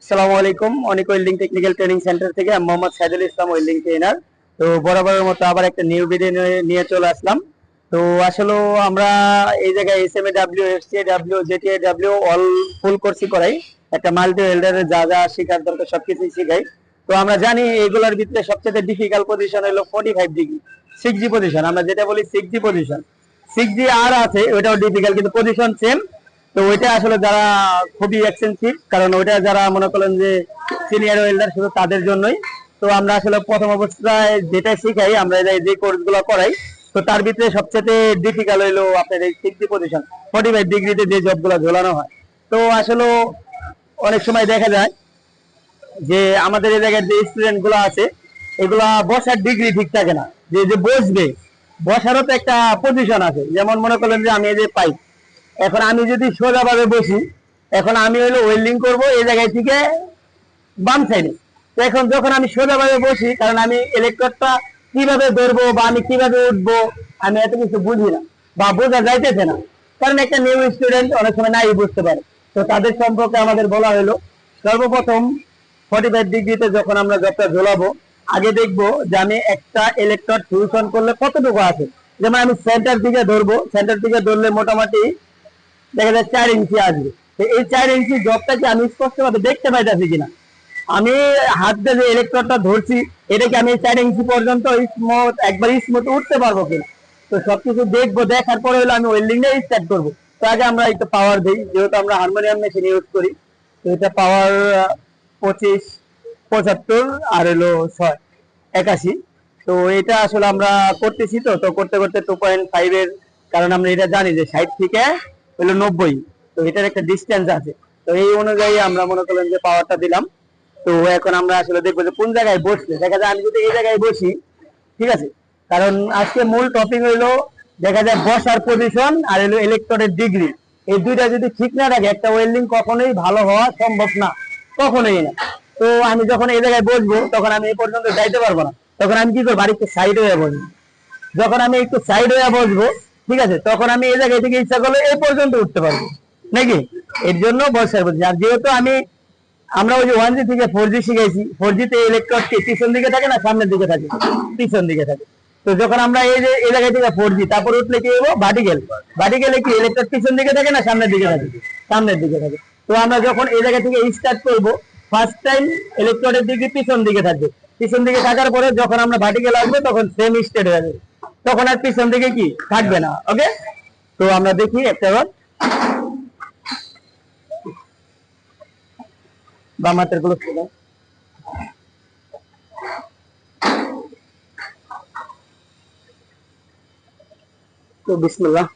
আসসালামু আলাইকুম। অনেক ওয়েল্ডিং টেকনিক্যাল ট্রেনিং সেন্টার থেকে আমি মোহাম্মদ সাইদুল ইসলাম, ওয়েল্ডিং ট্রেনার। তো বরাবরের মতো আবার একটা নিউ ভিডিও নিয়ে চলে আসলাম। তো আসলে আমরা এই জায়গায় SMA W, FCA W, GTA W all full কোর্সই করাই। একটা মাল্টি ওয়েল্ডারের যা যা শেখার দরকার সবকিছুই শেখাই। তো আমরা জানি এগুলোর ভিতরে সবচেয়ে ডিফিকাল্ট পজিশন হলো 45 ডিগ্রি 6G পজিশন, আমরা যেটা বলি 6G পজিশন। 6G আর আছে, ওইটাও ডিফিকাল্ট, কিন্তু পজিশন সেম। তো ওইটা আসলে যারা খুবই এক্সপেন্সিভ, কারণ ওইটা যারা মনে করেন যে সিনিয়র ওয়েল্ডার শুধু তাদের জন্যই। তো আমরা আসলে প্রথম অবস্থায় যেটা শিখাই, আমরা যে কোর্স গুলো করাই, তো তার ভিতরে সবচেয়ে ডিফিকাল্ট হইলো আপনার এই 6G পজিশন, 45 ডিগ্রিতে যে জব গুলো ঝোলানো হয়। তো আসলে অনেক সময় দেখা যায় যে আমাদের এই জায়গার যে স্টুডেন্ট গুলো আছে, এগুলা বসার ডিগ্রি ঠিক থাকে না, যে যে বসবে বসারও তো একটা পজিশন আছে। যেমন মনে করলেন যে আমি এই যে পাই, এখন আমি যদি সোজাভাবে বসি, এখন আমি হইলো ওয়েল্ডিং করব এই জায়গায় থেকে বাম সাইডে। তো এখন যখন আমি সোজাভাবে বসি, কারণ আমি ইলেকট্রোডটা কিভাবে ধরবো বা আমি কিভাবে উঠবো, আমি এত কিছু বুঝি না বা বোঝা যাইতেছে না, কারণ একটা নিউ স্টুডেন্ট অনেক সময় নাই বুঝতে পারে। তো তাদের সম্পর্কে আমাদের বলা হলো, সর্বপ্রথম 45 ডিগ্রিতে যখন আমরা জবটা ঝোলাবো, আগে দেখবো যে আমি একটা ইলেকট্রোড ফিউশন করলে কতটুকু আছে। যেমন আমি সেন্টার দিকে ধরবো, সেন্টার দিকে ধরলে মোটামুটি দেখা যায় 4 ইঞ্চি আসবে। তো এই 4 ইঞ্চি জবটাকে আমি স্পষ্টভাবে দেখতে পাইতেছি কিনা, আমি হাত দিয়ে যে ইলেকট্রোডটা ধরছি, এটাকে আমি 4 ইঞ্চি পর্যন্ত স্মুথ একবার স্মুথ উঠতে পারবো কিনা। তো সবকিছু দেখবো, দেখার পরে হলো আমি ওয়েল্ডিংটা স্টার্ট করবো। তো আগে আমরা একটু পাওয়ার দিই, যেহেতু আমরা হারমোনিয়াম মেশিন ইউজ করি। তো এটা পাওয়ার 25, 75 আর হলো 6, 81। তো এটা আসলে আমরা করতেছি। তো তো করতে করতে 2.5 এর, কারণ আমরা এটা জানি যে 60 থেকে হলো 90, তো এটার একটা ডিস্টেন্স আছে। তো এই অনুযায়ী আমরা মনে করলেন যে পাওয়ারটা দিলাম। তো এখন আমরা আসলে দেখবো যে কোন জায়গায় বসলে দেখা যায়, আমি যদি এই জায়গায় বসি, ঠিক আছে, কারণ আজকে মূল টপিক হইলো দেখা যায় বসার পজিশন আর হলো ইলেকট্রনের ডিগ্রি। এই দুইটা যদি ঠিক না থাকে, একটা ওয়েল্ডিং কখনোই ভালো হওয়া সম্ভব না, কখনোই না। তো আমি যখন এই জায়গায় বসবো, তখন আমি এই পর্যন্ত যাইতে পারবো না। তখন আমি কি করবো, বাড়িতে সাইড হয়ে বসবো। যখন আমি একটু সাইড হয়ে বসবো, ঠিক আছে, তখন আমি এই জায়গায় থেকে ইচ্ছা করলে এই পর্যন্ত উঠতে পারবো নাকি। এর জন্য বসার বলছি। আর যেহেতু আমরা ওই যে 1G থেকে 4G শিখেছি, 4G তে ইলেকট্রন পিছন দিকে থাকে না সামনের দিকে থাকে, পিছন দিকে থাকে। তো যখন আমরা এই যে এই জায়গায় থেকে 4G তারপর উঠলে কি হবো, ভার্টিক্যাল। ভার্টিক্যালে কি ইলেকট্রন পিছন দিকে থাকে না সামনের দিকে থাকে, সামনের দিকে থাকে। তো আমরা যখন এই জায়গা থেকে স্টার্ট করবো, ফার্স্ট টাইম ইলেকট্রনের দিকে পিছন দিকে থাকবে। পিছন দিকে থাকার পরে যখন আমরা ভার্টিক্যাল আসবো, তখন সেম স্টেট হয়ে যাবে, তখন আর পিছন দিকে কি থাকবে না। ওকে, তো আমরা দেখি একটা বার বাম হাতের গুলো ছিল। তো বিসমিল্লাহ।